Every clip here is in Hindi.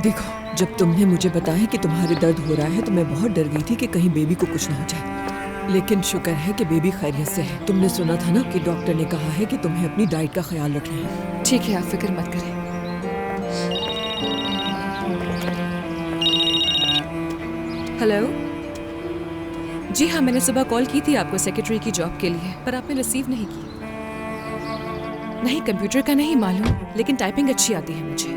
देखो, जब तुमने मुझे बताया कि तुम्हारे दर्द हो रहा है तो मैं बहुत डर गई थी कि कहीं बेबी को कुछ ना हो जाए, लेकिन शुक्र है कि बेबी खैरियत से है। तुमने सुना था ना कि डॉक्टर ने कहा है कि तुम्हें अपनी डाइट का ख्याल रखना है। ठीक है, आप फिक्र मत करें। हेलो जी हाँ, मैंने सुबह कॉल की थी आपको सेक्रेटरी की जॉब के लिए, पर आपने रिसीव नहीं की। नहीं, कंप्यूटर का नहीं मालूम, लेकिन टाइपिंग अच्छी आती है मुझे।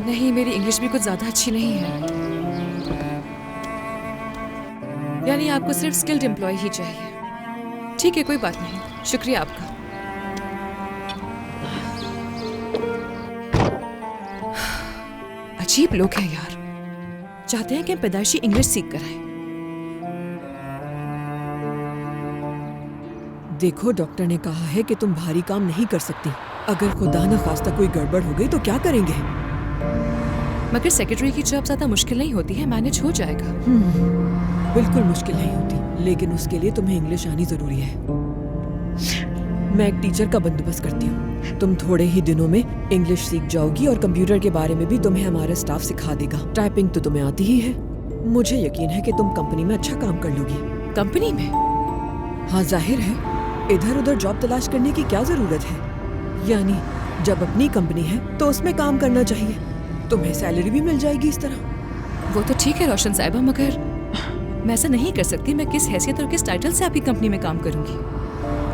नहीं, मेरी इंग्लिश भी कुछ ज्यादा अच्छी नहीं है। यानी आपको सिर्फ स्किल्ड एम्प्लॉय ही चाहिए। ठीक है, कोई बात नहीं, शुक्रिया आपका। अजीब लोग हैं यार, चाहते हैं कि हम पैदाइशी इंग्लिश सीख कर आए। देखो, डॉक्टर ने कहा है कि तुम भारी काम नहीं कर सकती। अगर खुदा न खास्ता कोई गड़बड़ हो गई तो क्या करेंगे? मगर सेक्रेटरी की जॉब ज्यादा मुश्किल नहीं होती है, मैनेज हो जाएगा। बिल्कुल मुश्किल नहीं होती, लेकिन उसके लिए तुम्हें इंग्लिश आनी जरूरी है। मैं एक टीचर का बंदोबस्त करती हूँ। तुम थोड़े ही दिनों में इंग्लिश सीख जाओगी और कंप्यूटर के बारे में भी तुम्हें हमारा स्टाफ सिखा देगा। टाइपिंग तो तुम्हें आती ही है। मुझे यकीन है कि तुम कंपनी में अच्छा काम कर लोगी। कंपनी में? हाँ, जाहिर है, इधर उधर जॉब तलाश करने की क्या जरूरत है। यानी जब अपनी कंपनी है तो उसमें काम करना चाहिए। तुम्हें सैलरी भी मिल जाएगी इस तरह। वो तो ठीक है रोशन साहिबा, मगर मैं ऐसा नहीं कर सकती। मैं किस हैसियत और किस टाइटल से आपकी कंपनी में काम करूंगी?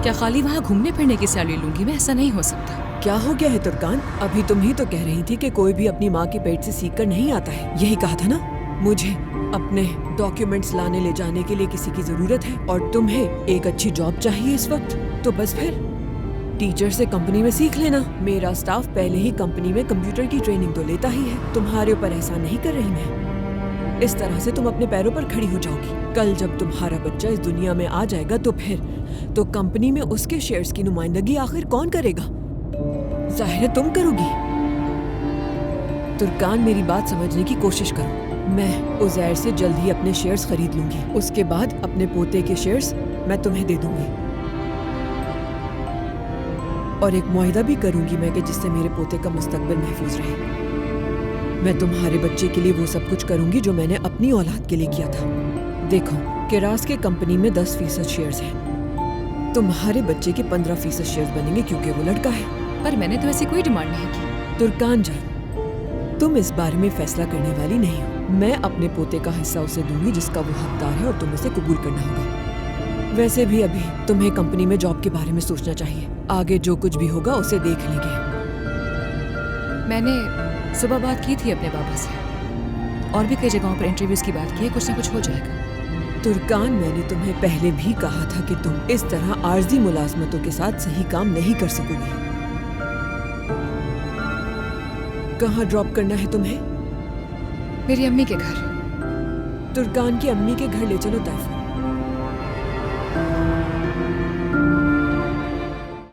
क्या खाली वहाँ घूमने फिरने की सैलरी लूंगी मैं? ऐसा नहीं हो सकता। क्या हो गया है तुर्कान? अभी तुम ही तो कह रही थी कि कोई भी अपनी माँ के पेट से सीख कर नहीं आता है। यही कहा था ना? मुझे अपने डॉक्यूमेंट्स लाने ले जाने के लिए किसी की जरूरत है और तुम्हें एक अच्छी जॉब चाहिए इस वक्त। तो बस फिर टीचर से कंपनी में सीख लेना। मेरा स्टाफ पहले ही कंपनी में कंप्यूटर की ट्रेनिंग तो लेता ही है। तुम्हारे ऊपर ऐसा नहीं कर रही मैं। इस तरह से तुम अपने पैरों पर खड़ी हो जाओगी। कल जब तुम्हारा बच्चा इस दुनिया में आ जाएगा तो फिर तो कंपनी में उसके शेयर्स की नुमाइंदगी आखिर कौन करेगा? जाहिर है तुम करोगी। तुर्कान, मेरी बात समझने की कोशिश करो। मैं उज़ैर से जल्द ही अपने शेयर्स खरीद लूंगी। उसके बाद अपने पोते के शेयर्स मैं तुम्हें दे दूंगी और एक मुआहिदा भी करूंगी मैं कि जिससे मेरे पोते का मुस्तकबिल महफूज रहे। मैं तुम्हारे बच्चे के लिए वो सब कुछ करूंगी जो मैंने अपनी औलाद के लिए किया था। देखो, किरास के कंपनी में 10% शेयर्स हैं। तुम्हारे बच्चे के 15% शेयर्स बनेंगे क्योंकि वो लड़का है। पर मैंने तो ऐसी कोई डिमांड नहीं की। तुर्कान जान, तुम इस बारे में फैसला करने वाली नहीं हो। मैं अपने पोते का हिस्सा उसे दूंगी जिसका वो हकदार है और तुम्हें उसे कबूल करना होगा। वैसे भी अभी तुम्हें कंपनी में जॉब के बारे में सोचना चाहिए। आगे जो कुछ भी होगा उसे देख लेंगे। मैंने सुबह बात की थी अपने बाबा से और भी कई जगहों पर इंटरव्यूज की बात की है। कुछ ना कुछ हो जाएगा। तुर्कान, मैंने तुम्हें पहले भी कहा था कि तुम इस तरह आर्जी मुलाजमतों के साथ सही काम नहीं कर सकोगी। कहाँ ड्रॉप करना है तुम्हें? मेरी अम्मी के घर। तुर्कान की अम्मी के घर ले चलो तैफ।